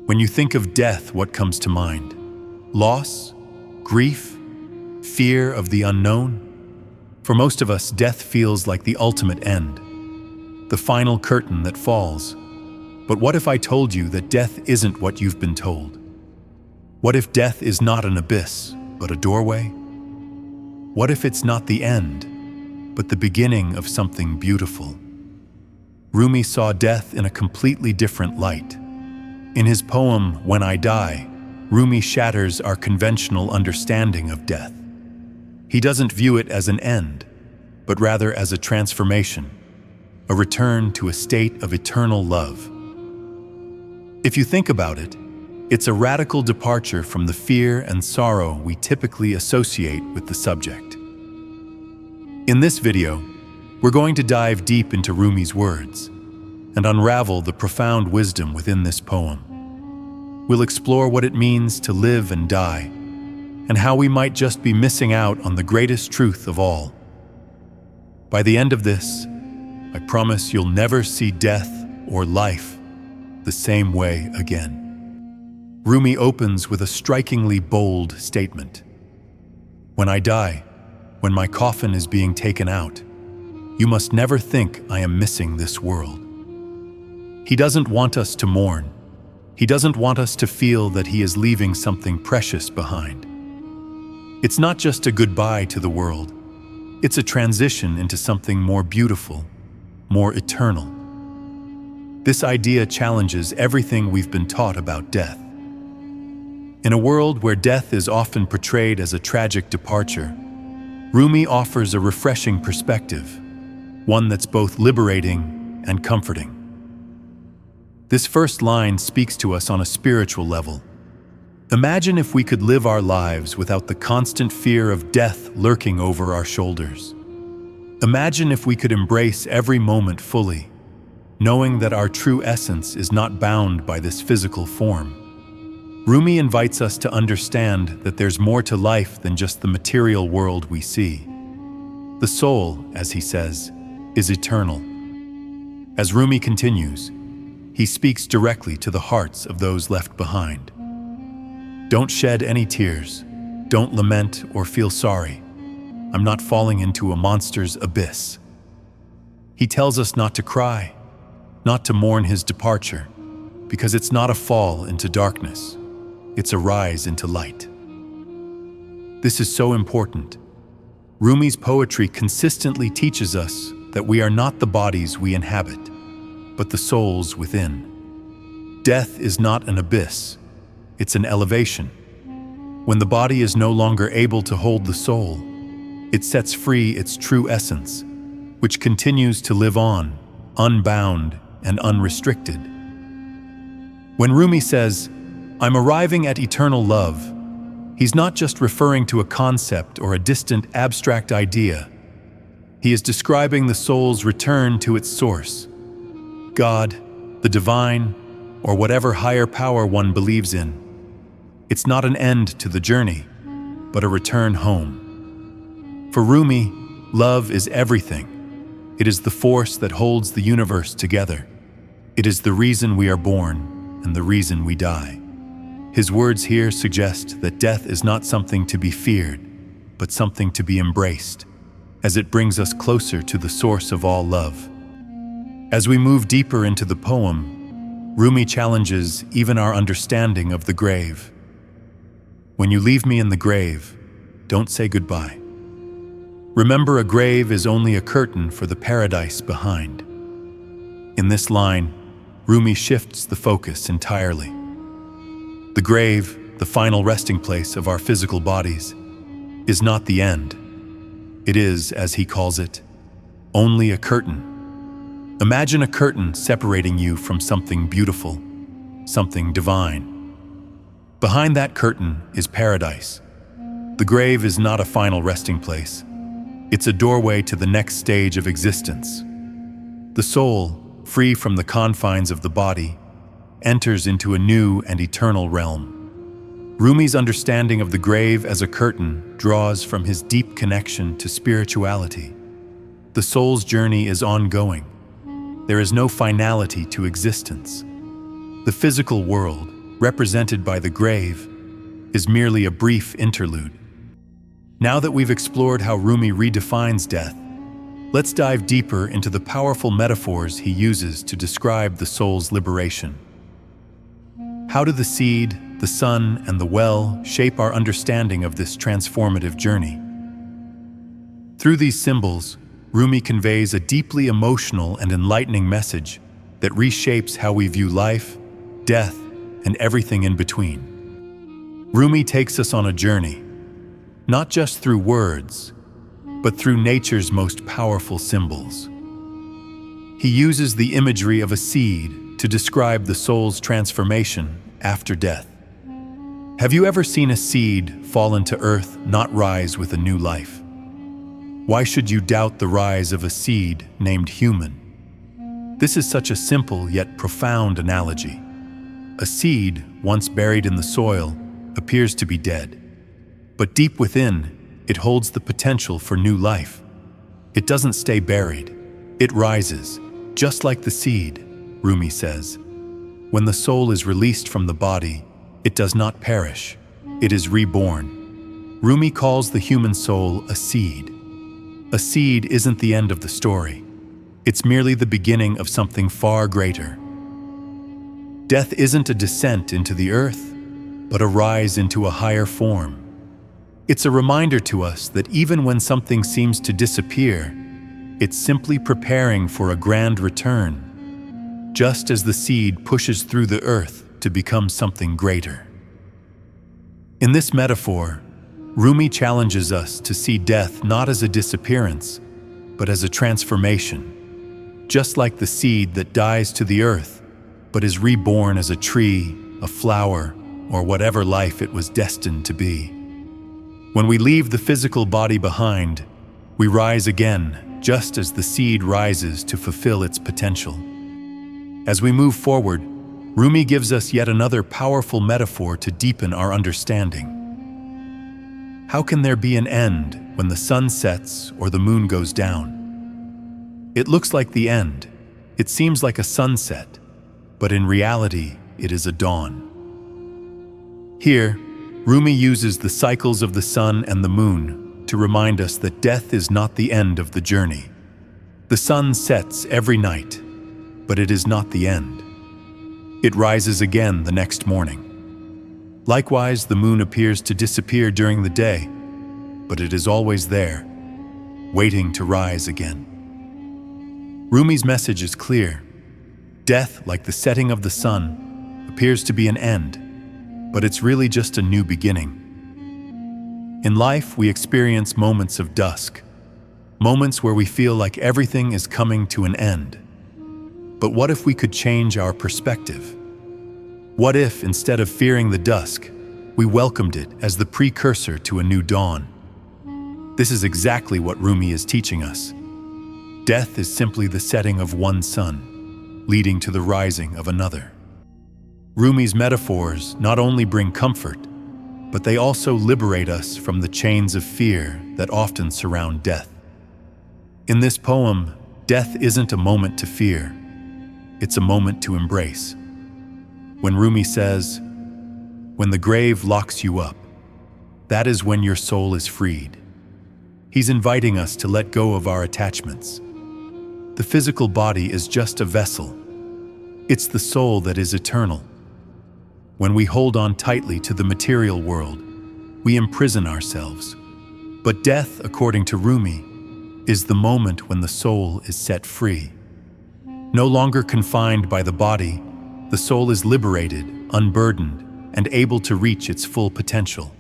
When you think of death, what comes to mind? Loss? Grief? Fear of the unknown? For most of us, death feels like the ultimate end, the final curtain that falls. But what if I told you that death isn't what you've been told? What if death is not an abyss, but a doorway? What if it's not the end, but the beginning of something beautiful? Rumi saw death in a completely different light. In his poem, When I Die, Rumi shatters our conventional understanding of death. He doesn't view it as an end, but rather as a transformation, a return to a state of eternal love. If you think about it, it's a radical departure from the fear and sorrow we typically associate with the subject. In this video, we're going to dive deep into Rumi's words and unravel the profound wisdom within this poem. We'll explore what it means to live and die, and how we might just be missing out on the greatest truth of all. By the end of this, I promise you'll never see death or life the same way again. Rumi opens with a strikingly bold statement. When I die, when my coffin is being taken out, you must never think I am missing this world. He doesn't want us to mourn. He doesn't want us to feel that he is leaving something precious behind. It's not just a goodbye to the world. It's a transition into something more beautiful, more eternal. This idea challenges everything we've been taught about death. In a world where death is often portrayed as a tragic departure, Rumi offers a refreshing perspective, one that's both liberating and comforting. This first line speaks to us on a spiritual level. Imagine if we could live our lives without the constant fear of death lurking over our shoulders. Imagine if we could embrace every moment fully, knowing that our true essence is not bound by this physical form. Rumi invites us to understand that there's more to life than just the material world we see. The soul, as he says, is eternal. As Rumi continues, he speaks directly to the hearts of those left behind. Don't shed any tears. Don't lament or feel sorry. I'm not falling into a monster's abyss. He tells us not to cry, not to mourn his departure, because it's not a fall into darkness. It's a rise into light. This is so important. Rumi's poetry consistently teaches us that we are not the bodies we inhabit, but the souls within. Death is not an abyss, it's an elevation. When the body is no longer able to hold the soul, it sets free its true essence, which continues to live on, unbound and unrestricted. When Rumi says, "I'm arriving at eternal love," he's not just referring to a concept or a distant abstract idea. He is describing the soul's return to its source, God, the divine, or whatever higher power one believes in. It's not an end to the journey, but a return home. For Rumi, love is everything. It is the force that holds the universe together. It is the reason we are born and the reason we die. His words here suggest that death is not something to be feared, but something to be embraced, as it brings us closer to the source of all love. As we move deeper into the poem, Rumi challenges even our understanding of the grave. When you leave me in the grave, don't say goodbye. Remember, a grave is only a curtain for the paradise behind. In this line, Rumi shifts the focus entirely. The grave, the final resting place of our physical bodies, is not the end. It is, as he calls it, only a curtain. Imagine a curtain separating you from something beautiful, something divine. Behind that curtain is paradise. The grave is not a final resting place. It's a doorway to the next stage of existence. The soul, free from the confines of the body, enters into a new and eternal realm. Rumi's understanding of the grave as a curtain draws from his deep connection to spirituality. The soul's journey is ongoing. There is no finality to existence. The physical world, represented by the grave, is merely a brief interlude. Now that we've explored how Rumi redefines death, let's dive deeper into the powerful metaphors he uses to describe the soul's liberation. How do the seed, the sun, and the well shape our understanding of this transformative journey? Through these symbols, Rumi conveys a deeply emotional and enlightening message that reshapes how we view life, death, and everything in between. Rumi takes us on a journey, not just through words, but through nature's most powerful symbols. He uses the imagery of a seed to describe the soul's transformation after death. Have you ever seen a seed fall into earth, not rise with a new life? Why should you doubt the rise of a seed named human? This is such a simple yet profound analogy. A seed, once buried in the soil, appears to be dead. But deep within, it holds the potential for new life. It doesn't stay buried. It rises, just like the seed, Rumi says. When the soul is released from the body, it does not perish. It is reborn. Rumi calls the human soul a seed. A seed isn't the end of the story. It's merely the beginning of something far greater. Death isn't a descent into the earth, but a rise into a higher form. It's a reminder to us that even when something seems to disappear, it's simply preparing for a grand return, just as the seed pushes through the earth to become something greater. In this metaphor, Rumi challenges us to see death not as a disappearance, but as a transformation, just like the seed that dies to the earth, but is reborn as a tree, a flower, or whatever life it was destined to be. When we leave the physical body behind, we rise again, just as the seed rises to fulfill its potential. As we move forward, Rumi gives us yet another powerful metaphor to deepen our understanding. How can there be an end when the sun sets or the moon goes down? It looks like the end. It seems like a sunset, but in reality, it is a dawn. Here, Rumi uses the cycles of the sun and the moon to remind us that death is not the end of the journey. The sun sets every night, but it is not the end. It rises again the next morning. Likewise, the moon appears to disappear during the day, but it is always there, waiting to rise again. Rumi's message is clear. Death, like the setting of the sun, appears to be an end, but it's really just a new beginning. In life, we experience moments of dusk, moments where we feel like everything is coming to an end. But what if we could change our perspective? What if, instead of fearing the dusk, we welcomed it as the precursor to a new dawn? This is exactly what Rumi is teaching us. Death is simply the setting of one sun, leading to the rising of another. Rumi's metaphors not only bring comfort, but they also liberate us from the chains of fear that often surround death. In this poem, death isn't a moment to fear, it's a moment to embrace. When Rumi says, "When the grave locks you up, that is when your soul is freed," he's inviting us to let go of our attachments. The physical body is just a vessel. It's the soul that is eternal. When we hold on tightly to the material world, we imprison ourselves. But death, according to Rumi, is the moment when the soul is set free. No longer confined by the body, the soul is liberated, unburdened, and able to reach its full potential.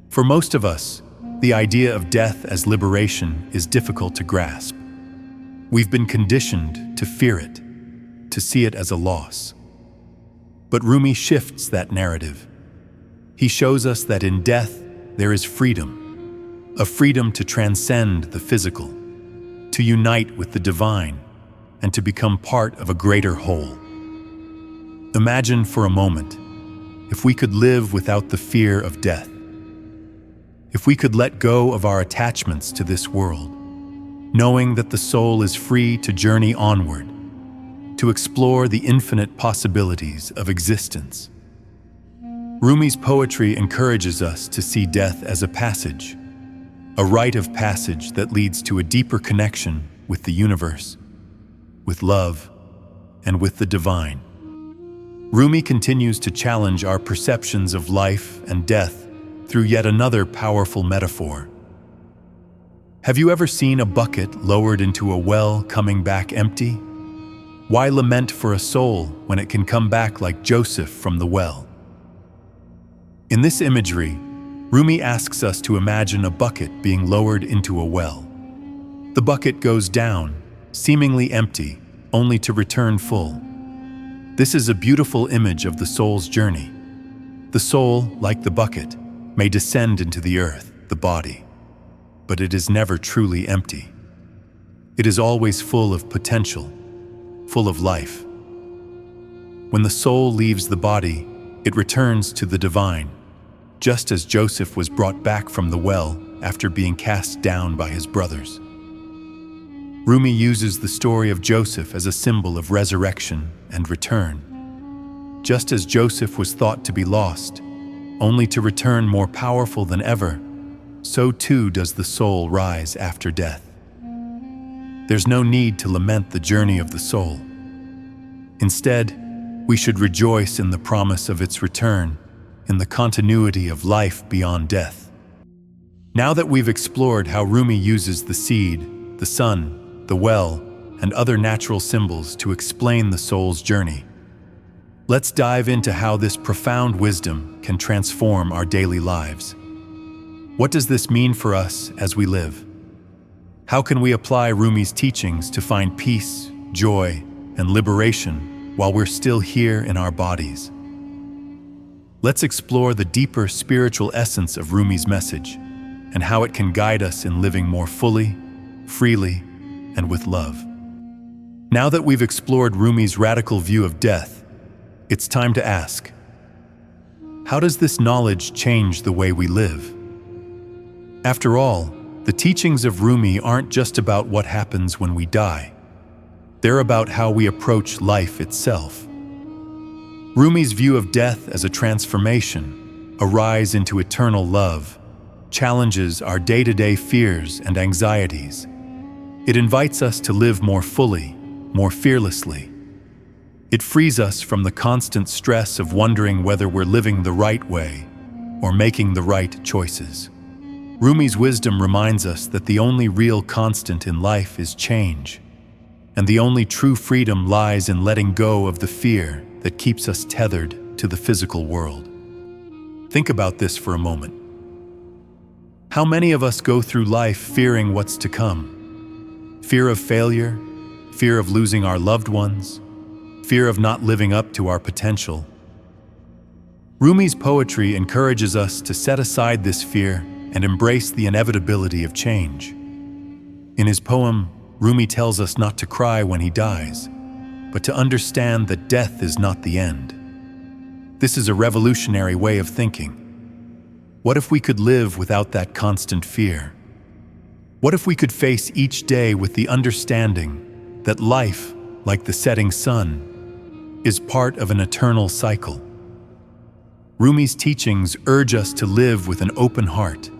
For most of us, the idea of death as liberation is difficult to grasp. We've been conditioned to fear it, to see it as a loss. But Rumi shifts that narrative. He shows us that in death there is freedom, a freedom to transcend the physical, to unite with the divine, and to become part of a greater whole. Imagine for a moment, if we could live without the fear of death. If we could let go of our attachments to this world, knowing that the soul is free to journey onward, to explore the infinite possibilities of existence. Rumi's poetry encourages us to see death as a passage, a rite of passage that leads to a deeper connection with the universe, with love, and with the divine. Rumi continues to challenge our perceptions of life and death through yet another powerful metaphor. Have you ever seen a bucket lowered into a well coming back empty? Why lament for a soul when it can come back like Joseph from the well? In this imagery, Rumi asks us to imagine a bucket being lowered into a well. The bucket goes down, seemingly empty, only to return full. This is a beautiful image of the soul's journey. The soul, like the bucket, may descend into the earth, the body, but it is never truly empty. It is always full of potential, full of life. When the soul leaves the body, it returns to the divine, just as Joseph was brought back from the well after being cast down by his brothers. Rumi uses the story of Joseph as a symbol of resurrection and return. Just as Joseph was thought to be lost, only to return more powerful than ever, so too does the soul rise after death. There's no need to lament the journey of the soul. Instead, we should rejoice in the promise of its return, in the continuity of life beyond death. Now that we've explored how Rumi uses the seed, the sun, the well, and other natural symbols to explain the soul's journey, let's dive into how this profound wisdom can transform our daily lives. What does this mean for us as we live? How can we apply Rumi's teachings to find peace, joy, and liberation while we're still here in our bodies? Let's explore the deeper spiritual essence of Rumi's message and how it can guide us in living more fully, freely, and with love. Now that we've explored Rumi's radical view of death, it's time to ask, how does this knowledge change the way we live? After all, the teachings of Rumi aren't just about what happens when we die. They're about how we approach life itself. Rumi's view of death as a transformation, a rise into eternal love, challenges our day-to-day fears and anxieties. It invites us to live more fully, more fearlessly. It frees us from the constant stress of wondering whether we're living the right way or making the right choices. Rumi's wisdom reminds us that the only real constant in life is change, and the only true freedom lies in letting go of the fear that keeps us tethered to the physical world. Think about this for a moment. How many of us go through life fearing what's to come? Fear of failure, fear of losing our loved ones, fear of not living up to our potential. Rumi's poetry encourages us to set aside this fear and embrace the inevitability of change. In his poem, Rumi tells us not to cry when he dies, but to understand that death is not the end. This is a revolutionary way of thinking. What if we could live without that constant fear? What if we could face each day with the understanding that life, like the setting sun, is part of an eternal cycle? Rumi's teachings urge us to live with an open heart,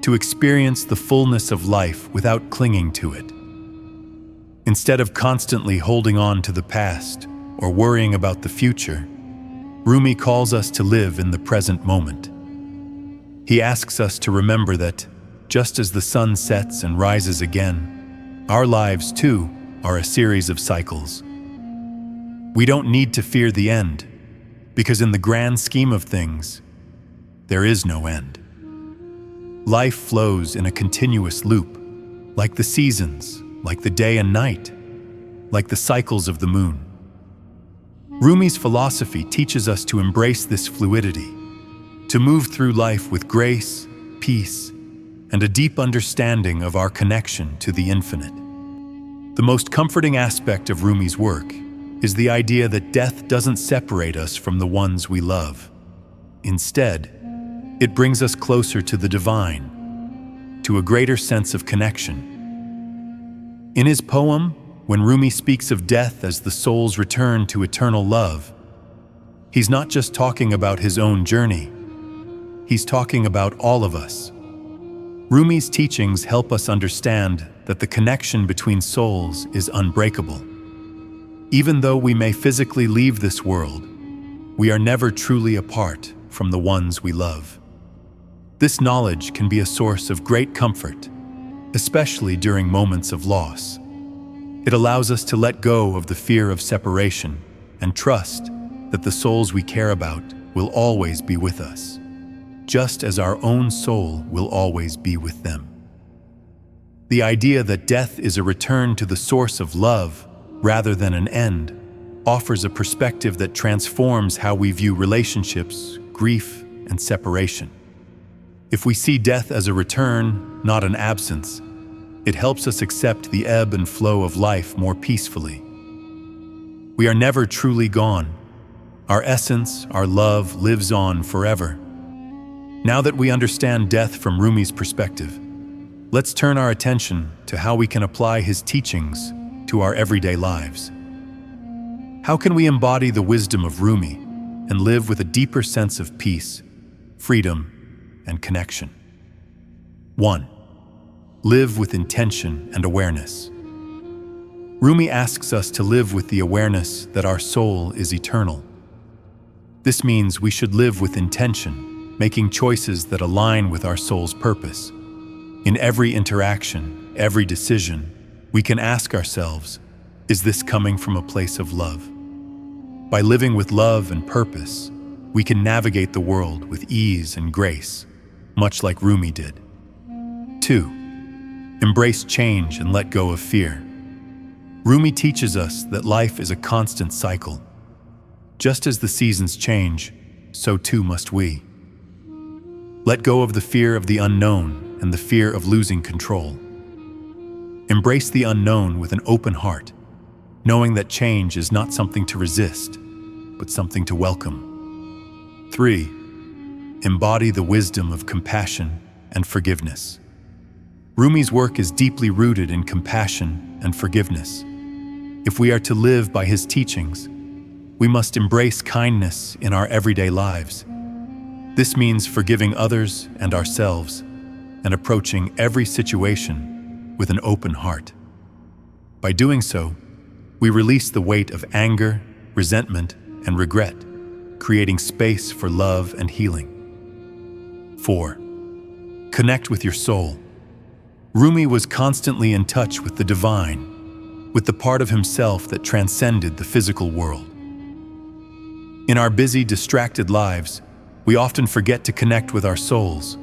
to experience the fullness of life without clinging to it. Instead of constantly holding on to the past or worrying about the future, Rumi calls us to live in the present moment. He asks us to remember that, just as the sun sets and rises again, our lives, too, are a series of cycles. We don't need to fear the end, because in the grand scheme of things, there is no end. Life flows in a continuous loop, like the seasons, like the day and night, like the cycles of the moon. Rumi's philosophy teaches us to embrace this fluidity, to move through life with grace, peace, and a deep understanding of our connection to the infinite. The most comforting aspect of Rumi's work is the idea that death doesn't separate us from the ones we love. Instead, it brings us closer to the divine, to a greater sense of connection. In his poem, When Rumi speaks of death as the soul's return to eternal love, he's not just talking about his own journey, he's talking about all of us. Rumi's teachings help us understand that the connection between souls is unbreakable. Even though we may physically leave this world, we are never truly apart from the ones we love. This knowledge can be a source of great comfort, especially during moments of loss. It allows us to let go of the fear of separation and trust that the souls we care about will always be with us, just as our own soul will always be with them. The idea that death is a return to the source of love rather than an end offers a perspective that transforms how we view relationships, grief, and separation. If we see death as a return, not an absence, it helps us accept the ebb and flow of life more peacefully. We are never truly gone. Our essence, our love, lives on forever. Now that we understand death from Rumi's perspective, let's turn our attention to how we can apply his teachings to our everyday lives. How can we embody the wisdom of Rumi and live with a deeper sense of peace, freedom, and connection? 1. Live with intention and awareness. Rumi asks us to live with the awareness that our soul is eternal. This means we should live with intention, making choices that align with our soul's purpose. In every interaction, every decision, we can ask ourselves, is this coming from a place of love? By living with love and purpose, we can navigate the world with ease and grace, much like Rumi did. 2. Embrace change and let go of fear. Rumi teaches us that life is a constant cycle. Just as the seasons change, so too must we. Let go of the fear of the unknown and the fear of losing control. Embrace the unknown with an open heart, knowing that change is not something to resist, but something to welcome. 3. Embody the wisdom of compassion and forgiveness. Rumi's work is deeply rooted in compassion and forgiveness. If we are to live by his teachings, we must embrace kindness in our everyday lives. This means forgiving others and ourselves and approaching every situation with an open heart. By doing so, we release the weight of anger, resentment, and regret, creating space for love and healing. 4. Connect with your soul. Rumi was constantly in touch with the divine, with the part of himself that transcended the physical world. In our busy, distracted lives, we often forget to connect with our souls.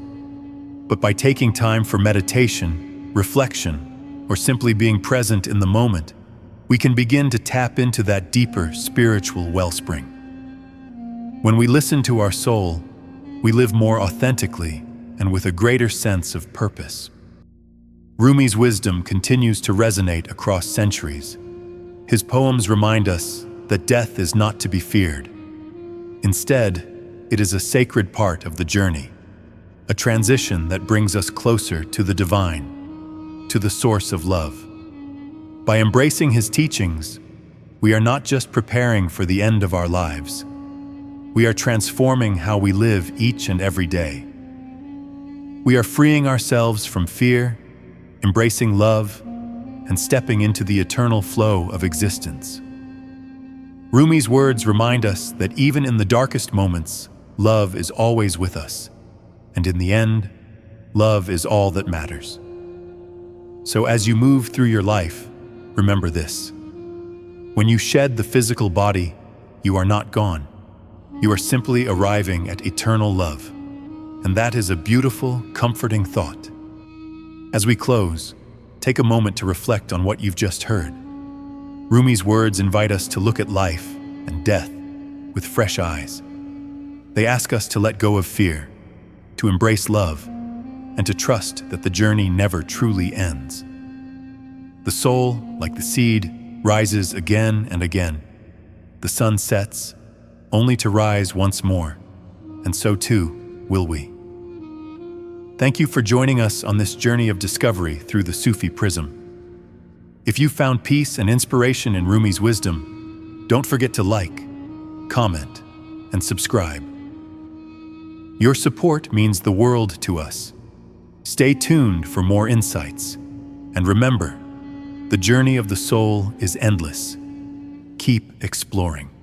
But by taking time for meditation, reflection, or simply being present in the moment, we can begin to tap into that deeper spiritual wellspring. When we listen to our soul, we live more authentically and with a greater sense of purpose. Rumi's wisdom continues to resonate across centuries. His poems remind us that death is not to be feared. Instead, it is a sacred part of the journey, a transition that brings us closer to the divine, to the source of love. By embracing his teachings, we are not just preparing for the end of our lives. We are transforming how we live each and every day. We are freeing ourselves from fear, embracing love, and stepping into the eternal flow of existence. Rumi's words remind us that even in the darkest moments, love is always with us, and in the end, love is all that matters. So as you move through your life, remember this. When you shed the physical body, you are not gone. You are simply arriving at eternal love, and that is a beautiful, comforting thought. As we close, take a moment to reflect on what you've just heard. Rumi's words invite us to look at life and death with fresh eyes. They ask us to let go of fear, to embrace love, and to trust that the journey never truly ends. The soul, like the seed, rises again and again. The sun sets, only to rise once more, and so too will we. Thank you for joining us on this journey of discovery through the Sufi Prism. If you found peace and inspiration in Rumi's wisdom, don't forget to like, comment, and subscribe. Your support means the world to us. Stay tuned for more insights. And remember, the journey of the soul is endless. Keep exploring.